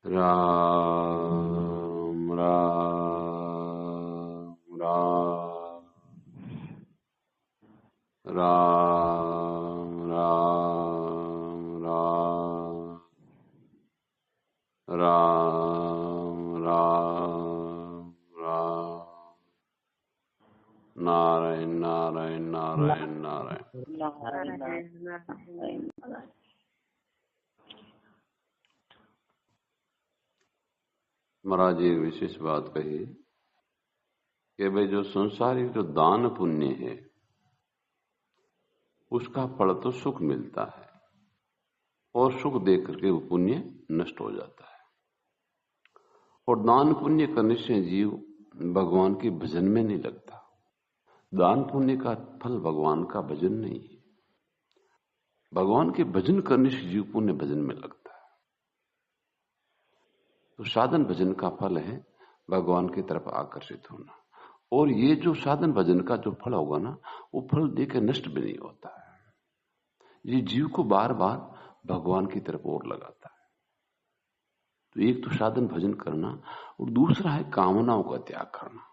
राम राम राम राम राम राम राम राम राम नारायण नारायण नारायण नारायण। महाराज जी विशेष बात कही कि भाई जो संसारिक जो दान पुण्य है उसका फल तो सुख मिलता है और सुख देख करके वो पुण्य नष्ट हो जाता है। और दान पुण्य करने से जीव भगवान के भजन में नहीं लगता। दान पुण्य का फल भगवान का भजन नहीं है। भगवान के भजन करने से जीव पुण्य भजन में लगता है। तो साधन भजन का फल है भगवान की तरफ आकर्षित होना। और ये जो साधन भजन का जो फल होगा ना, वो फल देकर नष्ट भी नहीं होता है। ये जीव को बार बार भगवान की तरफ और लगाता है। तो एक तो साधन भजन करना और दूसरा है कामनाओं का त्याग करना।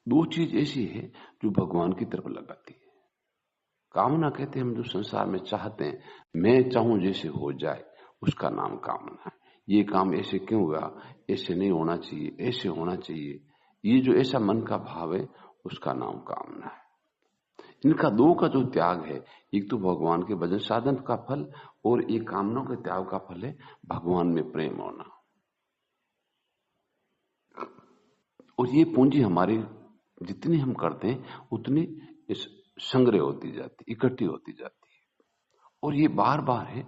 दो चीज ऐसी है जो भगवान की तरफ लगाती है। कामना कहते हैं हम जो संसार में चाहते हैं, मैं चाहूं जैसे हो जाए, उसका नाम कामना है। ये काम ऐसे क्यों हुआ, ऐसे नहीं होना चाहिए, ऐसे होना चाहिए, ये जो ऐसा मन का भाव है उसका नाम कामना है। इनका दो का जो त्याग है, एक तो भगवान के भजन साधन का फल और एक कामनाओं के त्याग का फल है भगवान में प्रेम होना। और ये पूंजी हमारी जितनी हम करते हैं उतनी इस संग्रह होती जाती, इकट्ठी होती जाती है। और ये बार बार है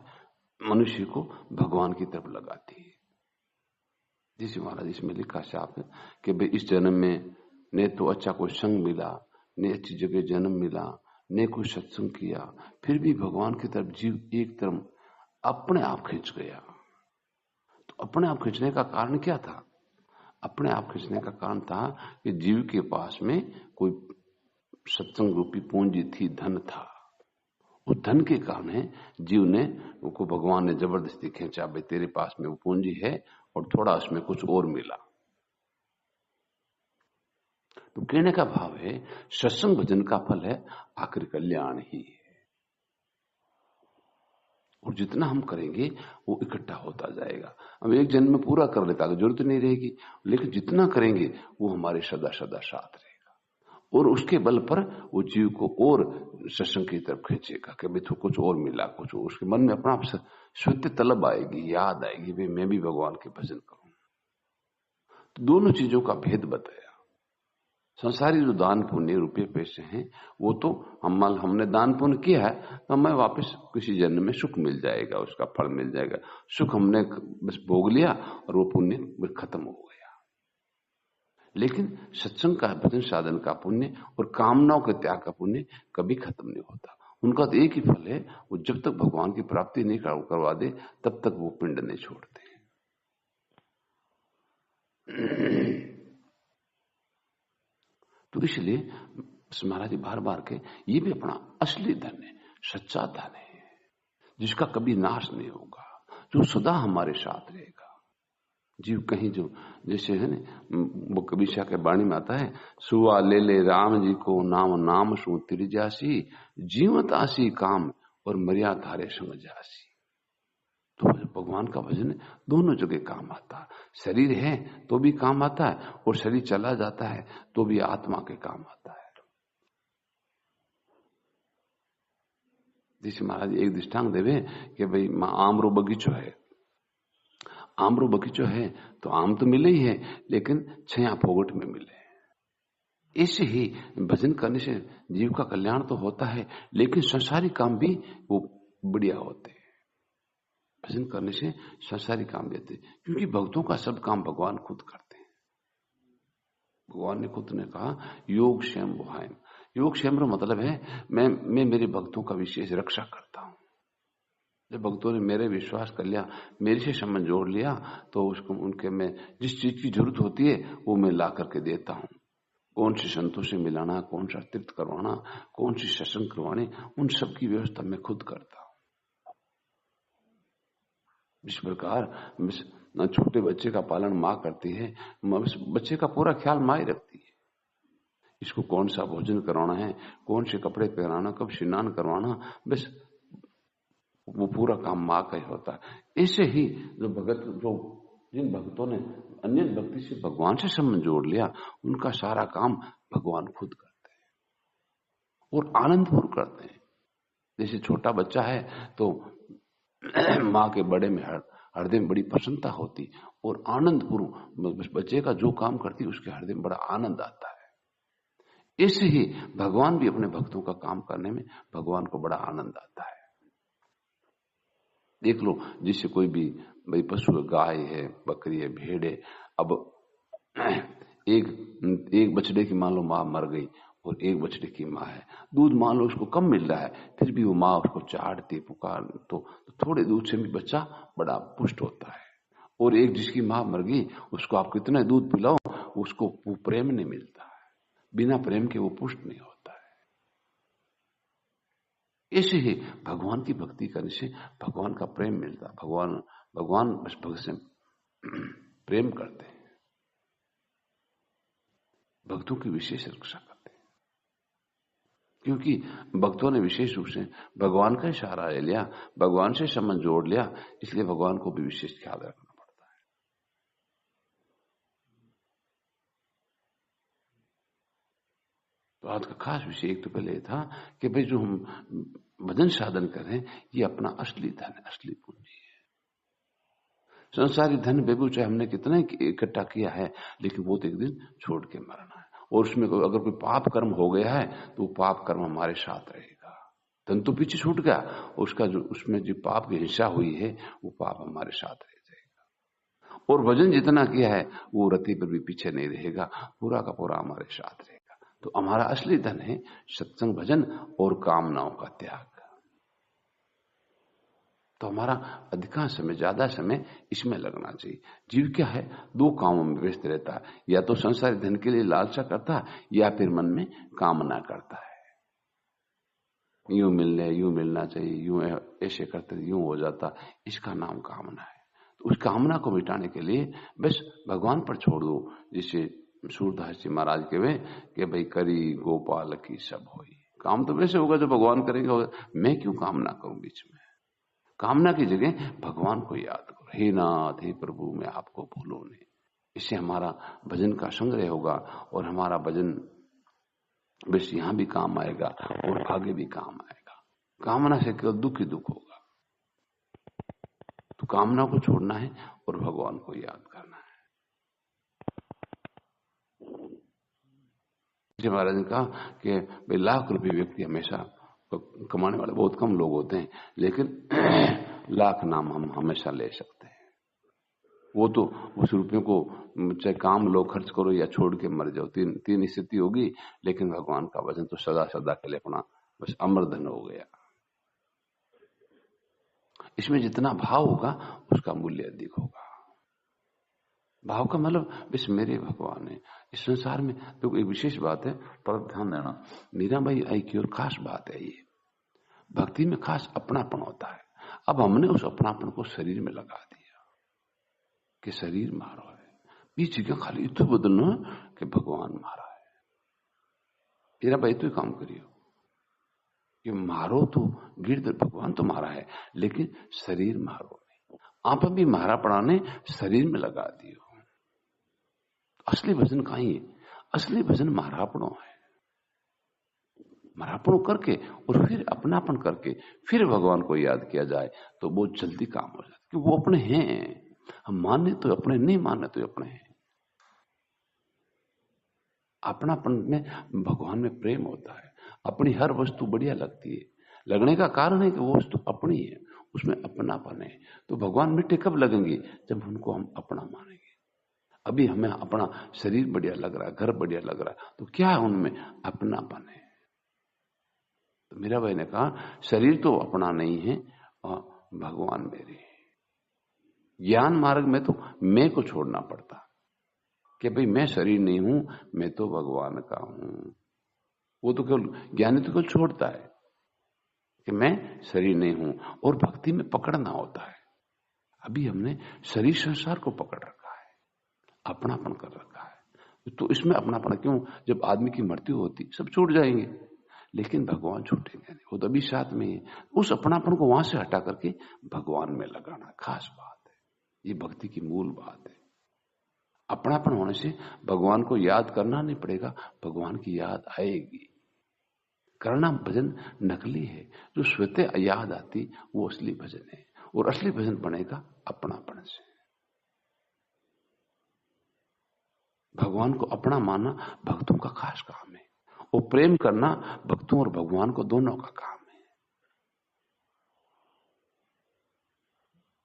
मनुष्य को भगवान की तरफ लगाती है। जैसे महाराज इसमें लिखा साफ है कि भाई इस जन्म में ने तो अच्छा कोई संग मिला, ने अच्छी जगह जन्म मिला, ने कोई सत्संग किया, फिर भी भगवान की तरफ जीव एक तरफ अपने आप खींच गया। तो अपने आप खींचने का कारण क्या था? अपने आप खींचने का कारण था कि जीव के पास में कोई सत्संग रूपी पूंजी थी, धन था। उस धन के कारण है जीव ने को भगवान ने जबरदस्ती खींचा, भाई तेरे पास में वो पूंजी है और थोड़ा उसमें कुछ और मिला। तो कहने का भाव है सत्संग भजन का फल है आखिर कल्याण ही है। और जितना हम करेंगे वो इकट्ठा होता जाएगा। हम एक जन्म में पूरा कर लेता जरूरत नहीं रहेगी, लेकिन जितना करेंगे वो हमारे सदा सदा साथ रहेगा। और उसके बल पर वो जीव को और सत्संग की तरफ खींचेगा कि भाई तो कुछ और मिला, कुछ और। उसके मन में अपना आप स्वत्य तलब आएगी, याद आएगी, भाई मैं भी भगवान के भजन करूं। तो दोनों चीजों का भेद बताया। संसारी जो दान पुण्य रुपये पैसे हैं वो तो हमने दान पुण्य किया है तो हमें वापस किसी जन्म में सुख मिल जाएगा, उसका फल मिल जाएगा। सुख हमने बस भोग लिया और वो पुण्य खत्म हो गया। लेकिन सत्संग का भजन साधन का पुण्य और कामनाओं के त्याग का पुण्य कभी खत्म नहीं होता। उनका तो एक ही फल है, वो जब तक भगवान की प्राप्ति नहीं करवा दे तब तक वो पिंड नहीं छोड़ते। तो इसलिए महाराज जी बार बार के ये भी अपना असली धन है, सच्चा धन है, जिसका कभी नाश नहीं होगा, जो सदा हमारे साथ रहेगा। जीव कहीं जो जैसे है ना वो कबीर शाह के वाणी में आता है, सुआ ले ले राम जी को नाम, नाम सु तिर जासी, जीवत आसी काम और मर्या धारे संग जासी। तो भगवान का भजन दोनों जगह काम आता है। शरीर है तो भी काम आता है और शरीर चला जाता है तो भी आत्मा के काम आता है। जैसे महाराज एक दृष्टांत देवे कि भाई आमरो बगीचो है, आमरो बगीचो है तो आम तो मिले ही है लेकिन छया फोगट में मिले। ऐसे ही भजन करने से जीव का कल्याण तो होता है, लेकिन संसारी काम भी वो बढ़िया होते हैं। भजन करने से संसारी काम भी आते, क्योंकि भक्तों का सब काम भगवान खुद करते हैं। भगवान ने खुद ने कहा योग क्षेम बुहायम। योग क्षेम मतलब है मैं मेरे भक्तों का विशेष रक्षा करता हूं। जब भक्तों ने मेरे विश्वास कर लिया, मेरे से संबंध जोड़ लिया, तो उसको उनके में जिस चीज की जरूरत होती है वो मैं ला करके देता हूं। कौन सी संतों से मिलाना, कौन सा तीर्थ करवाना, कौन सी सत्संग करवाने, उन सब की व्यवस्था मैं खुद करता हूं। इस प्रकार ना छोटे बच्चे का पालन माँ करती है, बच्चे का पूरा ख्याल माँ ही रखती है। इसको कौन सा भोजन करवाना है, कौन से कपड़े पहनाना, कब स्नान करवाना, बस वो पूरा काम माँ का ही होता है। ऐसे ही जिन भक्तों ने अन्य भक्ति से भगवान से संबंध जोड़ लिया, उनका सारा काम भगवान खुद करते हैं और आनंदपूर्वक करते हैं। जैसे छोटा बच्चा है तो माँ के बड़े में हृदय में बड़ी प्रसन्नता होती और आनंदपूर्वक बच्चे का जो काम करती उसके हृदय में बड़ा आनंद आता है। ऐसे ही भगवान भी अपने भक्तों का काम करने में भगवान को बड़ा आनंद आता है। देख लो, जिससे कोई भी भाई पशु, गाय है, बकरी है, भेड़ है, अब एक बछड़े की मान लो माँ मर गई और एक बछड़े की माँ है, दूध मान लो उसको कम मिल रहा है, फिर भी वो माँ उसको चाटती पुकार तो थोड़े दूध से भी बच्चा बड़ा पुष्ट होता है। और एक जिसकी माँ मर गई, उसको आप कितना दूध पिलाओ, उसको वो प्रेम नहीं मिलता है, बिना प्रेम के वो पुष्ट नहीं होता है। ऐसे ही भगवान की भक्ति करने से भगवान का प्रेम मिलता है। भगवान बस भक्त से प्रेम करते हैं, भक्तों की विशेष रक्षा करते हैं, क्योंकि भक्तों ने विशेष रूप से भगवान का इशारा ले लिया, भगवान से संबंध जोड़ लिया, इसलिए भगवान को भी विशेष ख्याल रखना पड़ता है। तो आज का खास विषय एक तो पहले ये था कि भाई जो हम भजन साधन करें, ये अपना असली धन है, असली पूंजी है। संसारी धन बेबू चाहे हमने कितना इकट्ठा किया है, लेकिन वो तो एक दिन छोड़ के मरना है। और उसमें अगर कोई पाप कर्म हो गया है तो वो पाप कर्म हमारे साथ रहेगा। धन तो पीछे छूट गया, उसका जो उसमें जो पाप की हिंसा हुई है वो पाप हमारे साथ रह जाएगा। और भजन जितना किया है वो रति पर भी पीछे नहीं रहेगा, पूरा का पूरा हमारे साथ रहेगा। तो हमारा असली धन है सत्संग, भजन और कामनाओं का त्याग। तो हमारा अधिकांश समय, ज्यादा समय इसमें लगना चाहिए। जीव क्या है, दो कामों में व्यस्त रहता है, या तो संसारी धन के लिए लालसा करता है या फिर मन में कामना करता है, यूं मिलना चाहिए, यूं ऐसे करते यूं हो जाता, इसका नाम कामना है। तो उस कामना को मिटाने के लिए बस भगवान पर छोड़ दो। जिससे सूरदास जी महाराज कहे कि भाई करी गोपाल की सब होई। काम तो वैसे होगा जो भगवान करेंगे होगा, मैं क्यों कामना करूं बीच में। कामना की जगह भगवान को याद करो, हे नाथ, हे प्रभु, मैं आपको भूलूं नहीं। इससे हमारा भजन का संग्रह होगा और हमारा भजन बस यहां भी काम आएगा और आगे भी काम आएगा। कामना से केवल दुख ही दुख होगा। तो कामना को छोड़ना है और भगवान को याद करना है। महाराज ने कहा कि भाई लाख रुपए व्यक्ति हमेशा कमाने वाले बहुत कम लोग होते हैं, लेकिन लाख नाम हम हमेशा ले सकते हैं। वो तो उस रुपये को चाहे काम लो, खर्च करो या छोड़ के मर जाओ, तीन स्थिति होगी। लेकिन भगवान का वचन तो सदा सदा के लिए अपना बस अमरधन हो गया। इसमें जितना भाव होगा उसका मूल्य अधिक होगा। भाव का मतलब बस मेरे भगवान है इस संसार में। तो एक विशेष बात है, पर ध्यान देना, मीराबाई आई की और खास बात है ये। भक्ति में खास अपनापन होता है। अब हमने उस अपनापन को शरीर में लगा दिया कि शरीर मारो है, बीच क्या खाली इतना बदलना कि भगवान मारा है। मीराबाई तो काम करियो कि मारो तो गिरधर भगवान तो मारा है, लेकिन शरीर मारो नहीं। आप भी मारा पड़ाने शरीर में लगा दियो। असली भजन कहीं है? असली भजन मारापणों है। मारापणों करके और फिर अपनापन करके फिर भगवान को याद किया जाए तो बहुत जल्दी काम हो जाता है कि वो अपने हैं। हम माने तो अपने, नहीं माने तो अपने हैं। अपनापन में भगवान में प्रेम होता है। अपनी हर वस्तु बढ़िया लगती है, लगने का कारण है कि वो वस्तु अपनी है, उसमें अपनापन है। तो भगवान मिट्टे कब लगेंगे? जब उनको हम अपना मानेंगे। अभी हमें अपना शरीर बढ़िया लग रहा है, घर बढ़िया लग रहा है, तो क्या है उनमें? अपनापन है। तो मीराबाई ने कहा शरीर तो अपना नहीं है और भगवान मेरे है। ज्ञान मार्ग में तो मैं को छोड़ना पड़ता कि भाई मैं शरीर नहीं हूं, मैं तो भगवान का हूं। वो तो केवल ज्ञानी तो केवल छोड़ता है कि मैं शरीर नहीं हूं, और भक्ति में पकड़ना होता है। अभी हमने शरीर संसार को पकड़ रखा है, अपनापन कर रखा है। तो इसमें अपनापन क्यों? जब आदमी की मृत्यु होती सब छूट जाएंगे, लेकिन भगवान छूटेंगे नहीं, वो तो अभी साथ में ही। उस अपनापन को वहां से हटा करके भगवान में लगाना खास बात है। ये भक्ति की मूल बात है। अपनापन होने से भगवान को याद करना नहीं पड़ेगा, भगवान की याद आएगी। करना भजन नकली है, जो स्वतः याद आती वो असली भजन है। और असली भजन बनेगा अपनापन से। भगवान को अपना मानना भक्तों का खास काम है, और प्रेम करना भक्तों और भगवान को दोनों का काम है।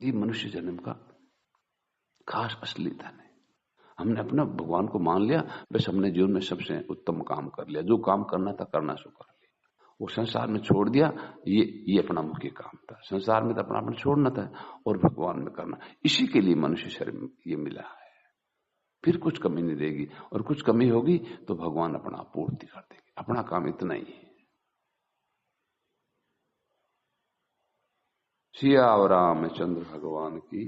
ये मनुष्य जन्म का खास असली धन है। हमने अपना भगवान को मान लिया, बस हमने जीवन में सबसे उत्तम काम कर लिया, जो काम करना था करना सो कर लिया। वो संसार में छोड़ दिया, ये अपना मुख्य काम था। संसार में तो अपनापन छोड़ना था और भगवान में करना। इसी के लिए मनुष्य शरीर ये मिला है। फिर कुछ कमी नहीं रहेगी, और कुछ कमी होगी तो भगवान अपना पूर्ति कर देंगे। अपना काम इतना ही है। सिया रामचंद्र भगवान की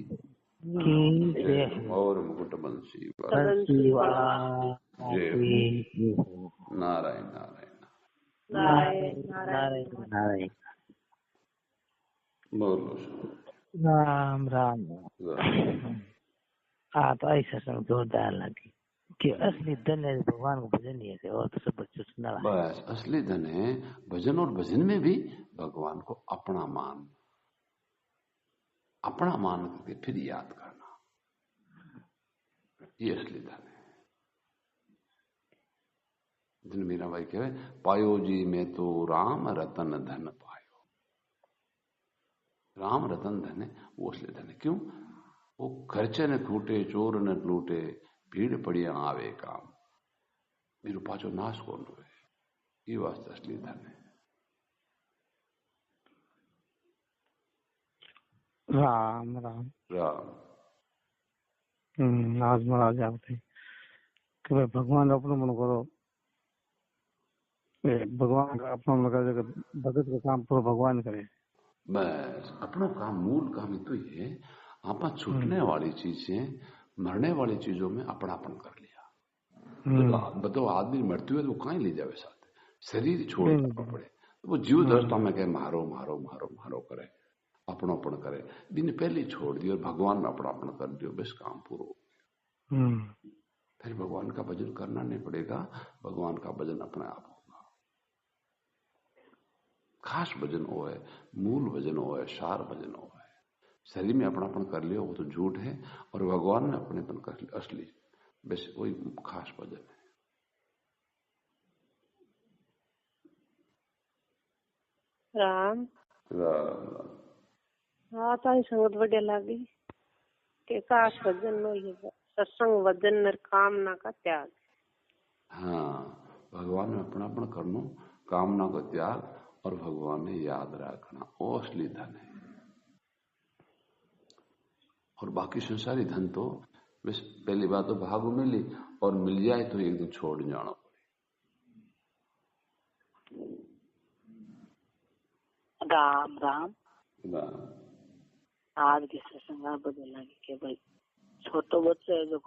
जय। और मुकुट बंसी जय। नारायण नारायण नारायण। बोलो राम राम। हाँ, तो ऐसा सब जोरदार लगी कि असली धन है भगवान को भजन ही है, और तो सब बच्चों सुना। बस असली धन है भजन, और भजन में भी भगवान को अपना मान करके फिर याद करना, ये असली धन है। जिन मीरा भाई कहे पायो जी में तो राम रतन धन पायो। राम रतन धन है, वो असली धन है। क्यों? वो खर्चे न खूटे, चोर न लूटे, भीड़ पड़िया आवे काम, मेरे पाचो नाश कौन हुए। ये वास्ते असली धन है। राम राम राम। आज महाराज आप थे कि भाई भगवान अपना मन करो, भगवान का अपना मन करे, भगत का काम पूरा भगवान करे। बस अपना काम, मूल काम ही तो ये है। आप छूटने वाली चीजें, मरने वाली चीजों में अपनापन कर लिया। बताओ आदमी मृत्यु है तो वो कहाँ ले जावे साथ, शरीर छोड़ना पड़े तो वो जीव दशा में कहे मारो मारो मारो मारो करे, अपनापन करे। दिन पहले छोड़ दियो, भगवान में अपनापन कर दियो, बस काम पूरा हो गया। फिर भगवान का भजन करना नहीं पड़ेगा, भगवान का भजन अपने आप होगा। खास भजन वो है, मूल भजन वो है, सार भजन वो है। शरीर में अपनापन कर लियो वो तो झूठ है, और भगवान में अपनेपन कर लियो असली, बस वही खास भजन है। राम राम। हाँ, तारी संगत बढ़िया लगी के खास भजन में ये सत्संग वजन नर कामना का त्याग। हाँ, भगवान में अपनापन करनो, कामना का त्याग, और भगवान ने याद रखना, वो असली धन है। और बाकी संसारी धन तो बस पहली बात तो भाग मिली, और मिल जाए तो एक दिन छोड़ जाना पड़े। राम राम। आज के सत्संग बदल लगी के भाई छोटे बच्चे जो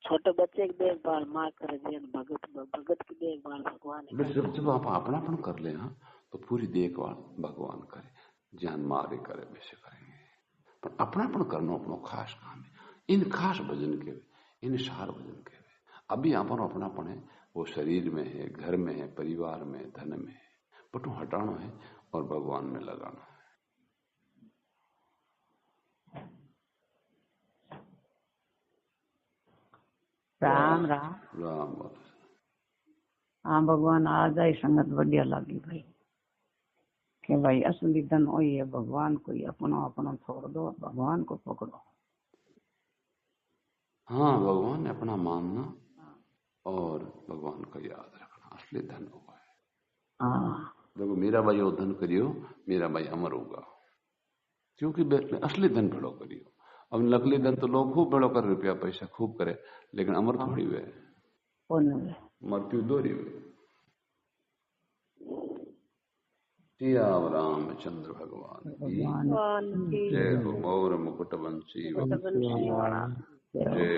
छोटे बच्चे की देखभाल माँ करे, भगत की देखभाल भगवान बस जब आप अपनापन कर ले हाँ, तो पूरी देखभाल भगवान करे, जान मारे करे, वैसे करेंगे। पर अपनापन करना अपना खास काम है। इन खास भजन के, इन सार भजन के अभी यहाँ पर अपनापन है, वो शरीर में है, घर में है, परिवार में, धन में है, बट हटाना है और भगवान में लगाना है। राम राम राम। हाँ भगवान आज आई संगत बढ़िया लगी भाई कि भाई असली धन वही है, भगवान को ही अपना अपना छोड़ दो, भगवान को पकड़ो। हाँ, भगवान ने अपना मानना और भगवान का याद रखना असली धन होगा। हाँ, देखो मेरा भाई वो धन करियो, मेरा भाई अमर होगा, क्योंकि असली धन भड़ो करियो। अब नकली धन तो लोग खूब बड़ो कर, रुपया पैसा खूब करे, लेकिन अमर थोड़ी हुए, मृत्यु दोहरी हुए। सियावर रामचंद्र भगवान की भगवान भगवान की जय हो। मोर मुकुट बंसी बंसी वाला जय